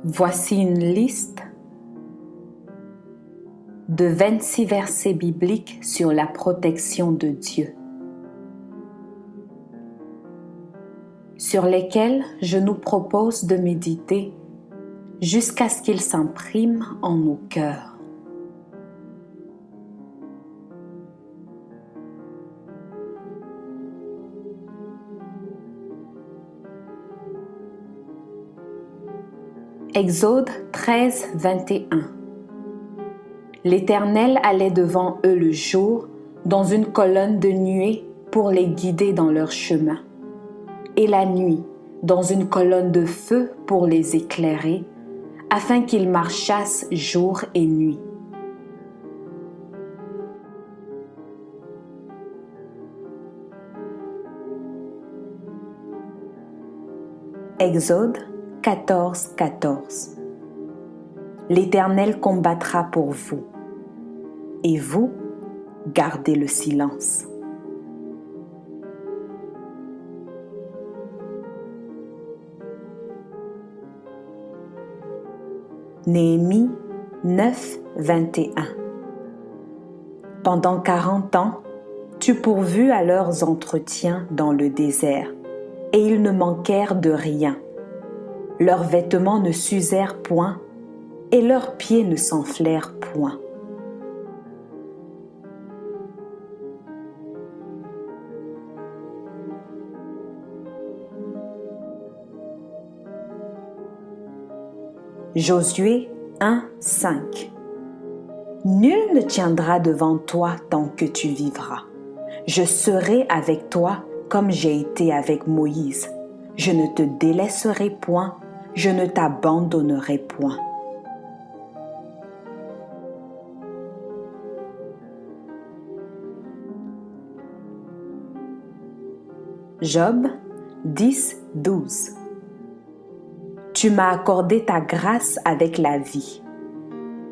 Voici une liste de 26 versets bibliques sur la protection de Dieu, sur lesquels je nous propose de méditer jusqu'à ce qu'ils s'impriment en nos cœurs. Exode 13, 21. L'Éternel allait devant eux le jour dans une colonne de nuée pour les guider dans leur chemin, et la nuit dans une colonne de feu pour les éclairer, afin qu'ils marchassent jour et nuit. Exode 14, 14. L'Éternel combattra pour vous, et vous, gardez le silence. Néhémie 9, 21. Pendant 40 ans, tu pourvus à leurs entretiens dans le désert, et ils ne manquèrent de rien. Leurs vêtements ne s'usèrent point, et leurs pieds ne s'enflèrent point. Josué 1, 5. Nul ne tiendra devant toi tant que tu vivras. Je serai avec toi comme j'ai été avec Moïse. Je ne te délaisserai point, je ne t'abandonnerai point. Job 10, 12. Tu m'as accordé ta grâce avec la vie.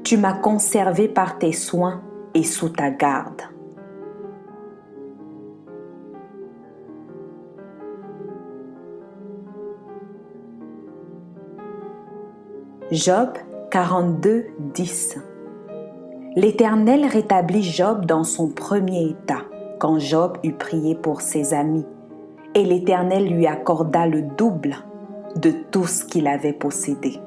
Tu m'as conservé par tes soins et sous ta garde. Job 42, 10. L'Éternel rétablit Job dans son premier état, quand Job eut prié pour ses amis, et l'Éternel lui accorda le double de tout ce qu'il avait possédé.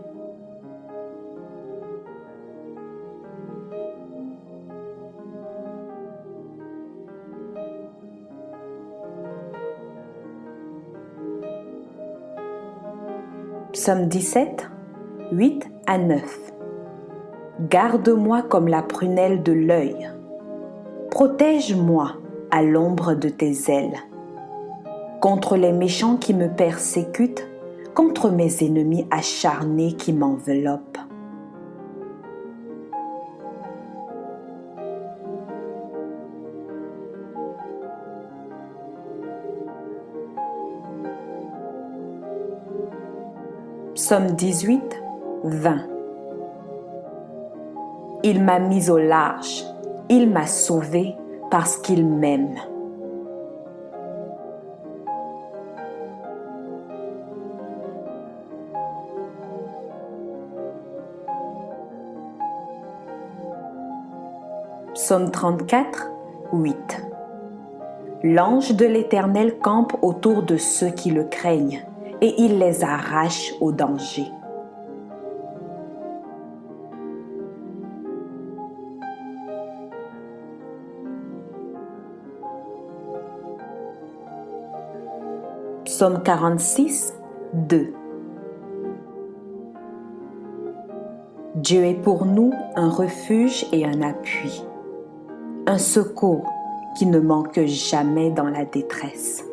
Psaume 17, 8 à 9. Garde-moi comme la prunelle de l'œil. Protège-moi à l'ombre de tes ailes. Contre les méchants qui me persécutent, contre mes ennemis acharnés qui m'enveloppent. Psaume 18, 20. Il m'a mis au large, il m'a sauvé parce qu'il m'aime. Psaume 34, 8. L'ange de l'Éternel campe autour de ceux qui le craignent, et il les arrache au danger. Psaume 46, 2. Dieu est pour nous un refuge et un appui, un secours qui ne manque jamais dans la détresse.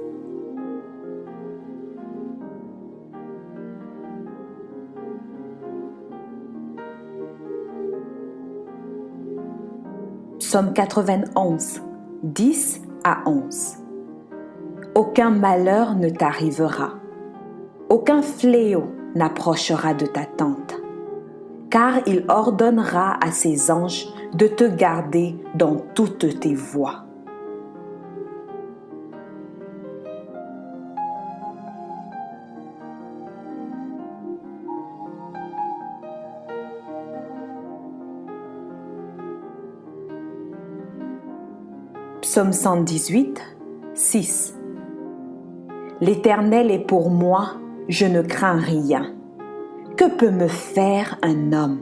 Psaume 91, 10 à 11. Aucun malheur ne t'arrivera, aucun fléau n'approchera de ta tente, car il ordonnera à ses anges de te garder dans toutes tes voies. Psaume 118, 6. L'Éternel est pour moi, je ne crains rien. Que peut me faire un homme?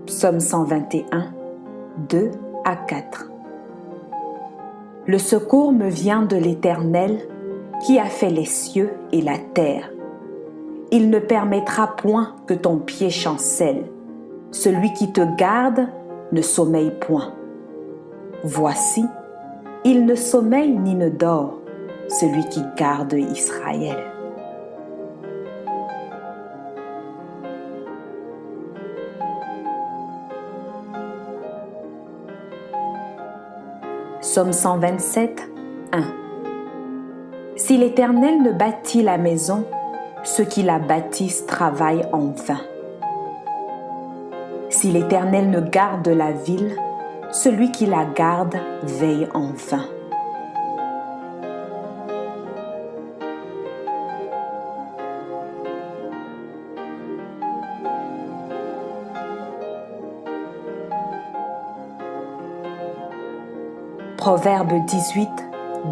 Psaume 121, 2 à 4. Le secours me vient de l'Éternel qui a fait les cieux et la terre. Il ne permettra point que ton pied chancelle. Celui qui te garde ne sommeille point. Voici, il ne sommeille ni ne dort, celui qui garde Israël. Psaume 127, 1. Si l'Éternel ne bâtit la maison, ceux qui la bâtissent travaillent en vain. Si l'Éternel ne garde la ville, celui qui la garde veille en vain. Proverbe 18,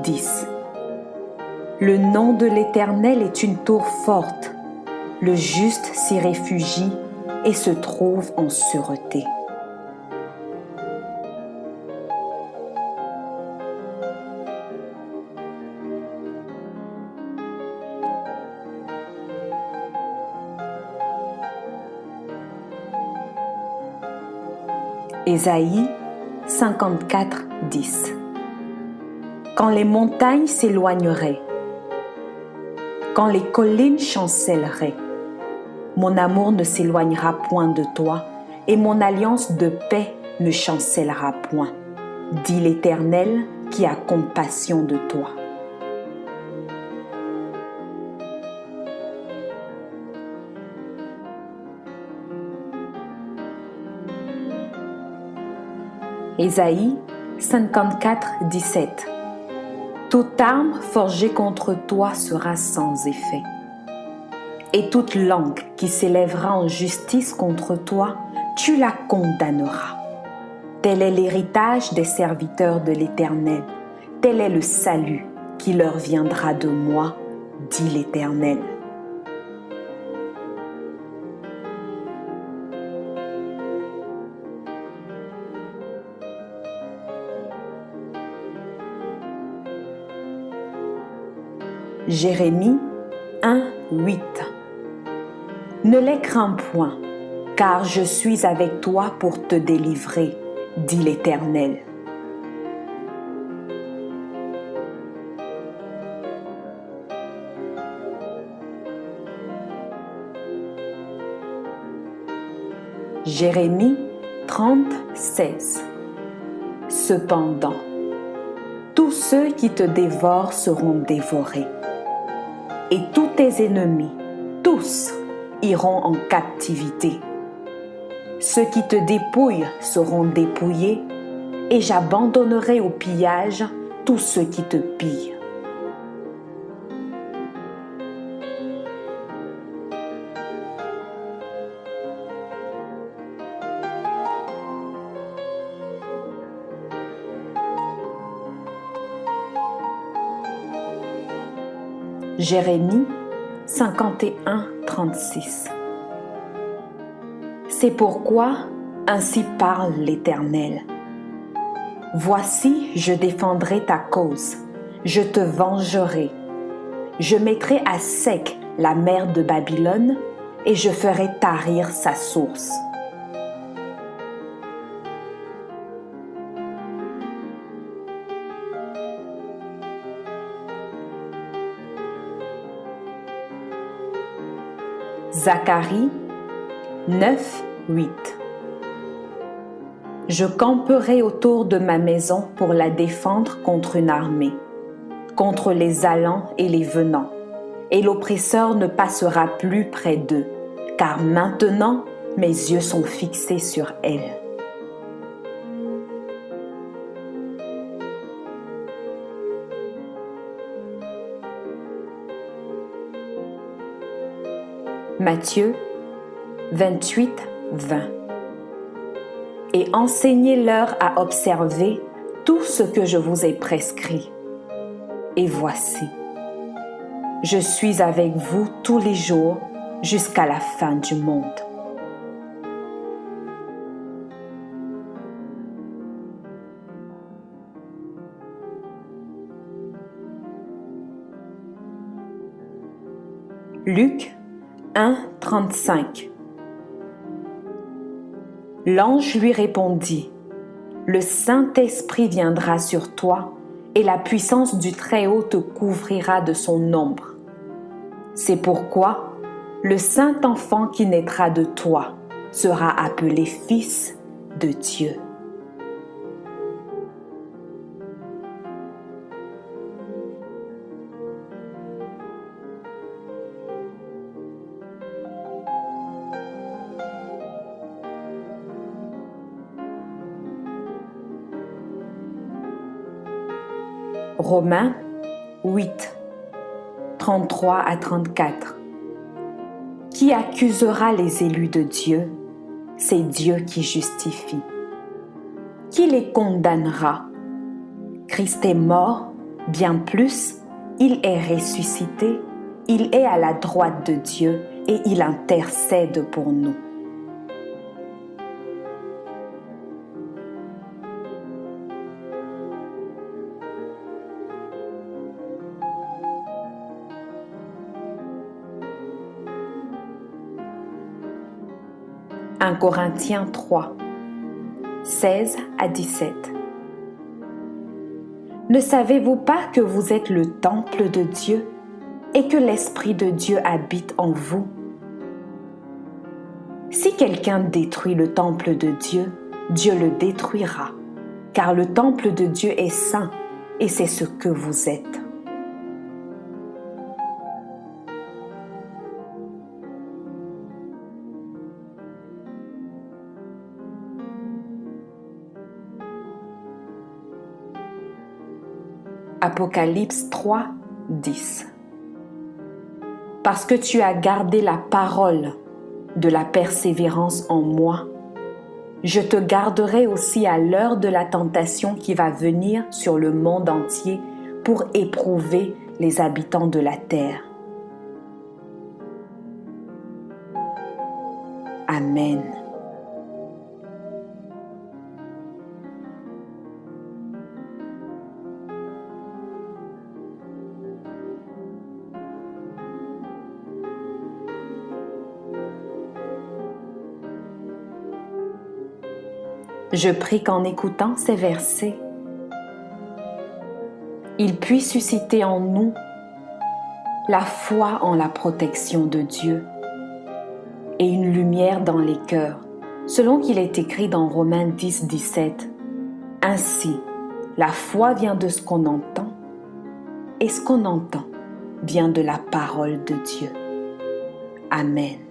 10. Le nom de l'Éternel est une tour forte. Le juste s'y réfugie et se trouve en sûreté. Ésaïe 54, 10. Quand les montagnes s'éloigneraient, quand les collines chancelleraient, mon amour ne s'éloignera point de toi, et mon alliance de paix ne chancellera point, dit l'Éternel qui a compassion de toi. Ésaïe 54, 17. Toute arme forgée contre toi sera sans effet. Et toute langue qui s'élèvera en justice contre toi, tu la condamneras. Tel est l'héritage des serviteurs de l'Éternel. Tel est le salut qui leur viendra de moi, dit l'Éternel. Jérémie 1, 8. Ne les crains point, car je suis avec toi pour te délivrer, dit l'Éternel. Jérémie 30, 16. Cependant, tous ceux qui te dévorent seront dévorés, et tous tes ennemis, tous, iront en captivité. Ceux qui te dépouillent seront dépouillés, et j'abandonnerai au pillage tous ceux qui te pillent. Jérémie 51, 36. C'est pourquoi ainsi parle l'Éternel. Voici, je défendrai ta cause, je te vengerai. Je mettrai à sec la mer de Babylone et je ferai tarir sa source. Zacharie 9, 8. Je camperai autour de ma maison pour la défendre contre une armée, contre les allants et les venants, et l'oppresseur ne passera plus près d'eux, car maintenant mes yeux sont fixés sur elle. Matthieu 28, 20. Et enseignez-leur à observer tout ce que je vous ai prescrit. Et voici, je suis avec vous tous les jours jusqu'à la fin du monde. Luc 1, 35. L'ange lui répondit, « Le Saint-Esprit viendra sur toi et la puissance du Très-Haut te couvrira de son ombre. C'est pourquoi le Saint-Enfant qui naîtra de toi sera appelé Fils de Dieu. » Romains 8, 33 à 34. Qui accusera les élus de Dieu? C'est Dieu qui justifie. Qui les condamnera? Christ est mort, bien plus, il est ressuscité, il est à la droite de Dieu et il intercède pour nous. « 1 Corinthiens 3, 16 à 17. Ne savez-vous pas que vous êtes le temple de Dieu et que l'Esprit de Dieu habite en vous? Si quelqu'un détruit le temple de Dieu, Dieu le détruira, car le temple de Dieu est saint et c'est ce que vous êtes. » Apocalypse 3, 10. Parce que tu as gardé la parole de la persévérance en moi, je te garderai aussi à l'heure de la tentation qui va venir sur le monde entier pour éprouver les habitants de la terre. Amen. Je prie qu'en écoutant ces versets, il puisse susciter en nous la foi en la protection de Dieu et une lumière dans les cœurs, selon qu'il est écrit dans Romains 10, 17. Ainsi, la foi vient de ce qu'on entend, et ce qu'on entend vient de la parole de Dieu. Amen.